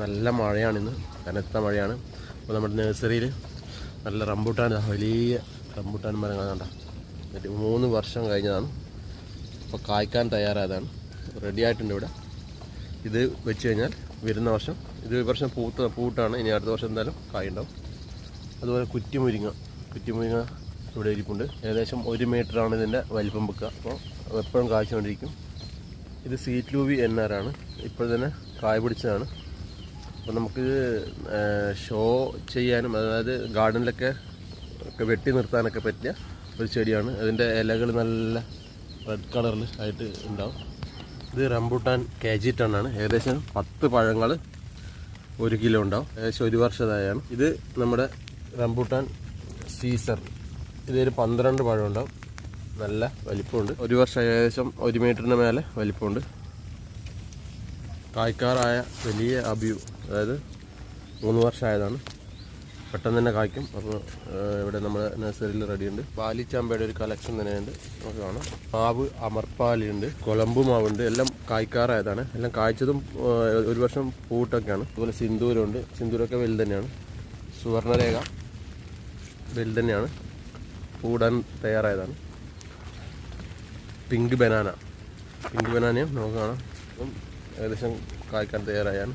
നല്ല മഴയാണിന്ന്, കനത്ത മഴയാണ്. അപ്പോൾ നമ്മുടെ നഴ്സറിയിൽ നല്ല റംബൂട്ടാൻ, വലിയ റംബൂട്ടാൻ മരങ്ങൾ കണ്ട, 3 വർഷം കഴിഞ്ഞതാണ്. അപ്പോൾ കായ്ക്കാൻ തയ്യാറായതാണ്, റെഡി ആയിട്ടുണ്ട് ഇവിടെ. ഇത് വെച്ച് കഴിഞ്ഞാൽ വരുന്ന വർഷം, ഇത് ഈ വർഷം പൂട്ടാണ്, ഇനി അടുത്ത വർഷം എന്തായാലും കായുണ്ടാവും. അതുപോലെ കുറ്റിമുരിങ്ങ ഇവിടെ ഇരിപ്പുണ്ട്. ഏകദേശം 1 മീറ്ററാണ് ഇതിൻ്റെ വലിപ്പം വെക്കുക. അപ്പോൾ എപ്പോഴും കായ്ച്ചുകൊണ്ടിരിക്കും. ഇത് സീറ്റ് ലൂവി എന്നാറാണ്, ഇപ്പോൾ തന്നെ കായ പിടിച്ചതാണ്. അപ്പോൾ നമുക്ക് ഷോ ചെയ്യാനും, അതായത് ഗാർഡനിലൊക്കെ വെട്ടി നിർത്താനൊക്കെ പറ്റിയ ഒരു ചെടിയാണ്. അതിൻ്റെ ഇലകൾ നല്ല റെഡ് കളറിൽ ആയിട്ട് ഉണ്ടാവും. ഇത് റംബൂട്ടാൻ KG ടണ്ണാണ്. ഏകദേശം 10 പഴങ്ങൾ 1 കിലോ ഉണ്ടാവും. ഏകദേശം 1 വർഷമായാണ്. ഇത് നമ്മുടെ റംബൂട്ടാൻ സീസർ. ഇതൊരു 12 പഴം ഉണ്ടാവും. നല്ല വലിപ്പമുണ്ട്. 1 വർഷം, ഏകദേശം 1 മീറ്ററിന് മേലെ വലിപ്പമുണ്ട്. കായ്ക്കാറായ വലിയ അബിയു, അതായത് 3 വർഷമായതാണ്. പെട്ടെന്ന് തന്നെ കായ്ക്കും. അപ്പോൾ ഇവിടെ നമ്മുടെ നഴ്സറിയിൽ റെഡിയുണ്ട്. പാലിച്ചാമ്പയുടെ ഒരു കളക്ഷൻ തന്നെയുണ്ട്, നമുക്ക് കാണാം. മാവ് അമർപ്പാലിയുണ്ട്, കൊളമ്പ് മാവുണ്ട്. എല്ലാം കായ്ക്കാറായതാണ്. എല്ലാം കായ്ച്ചതും 1 വർഷം പൂട്ടൊക്കെയാണ്. അതുപോലെ സിന്ദൂരമുണ്ട്. സിന്ദൂരമൊക്കെ വലുത് തന്നെയാണ്. സുവർണരേഖ വലുത് തന്നെയാണ്, പൂടാൻ തയ്യാറായതാണ്. പിങ്ക് ബനാനയും നമുക്ക് കാണാം, ഏകദേശം കായ്ക്കാൻ തയ്യാറായാണ്.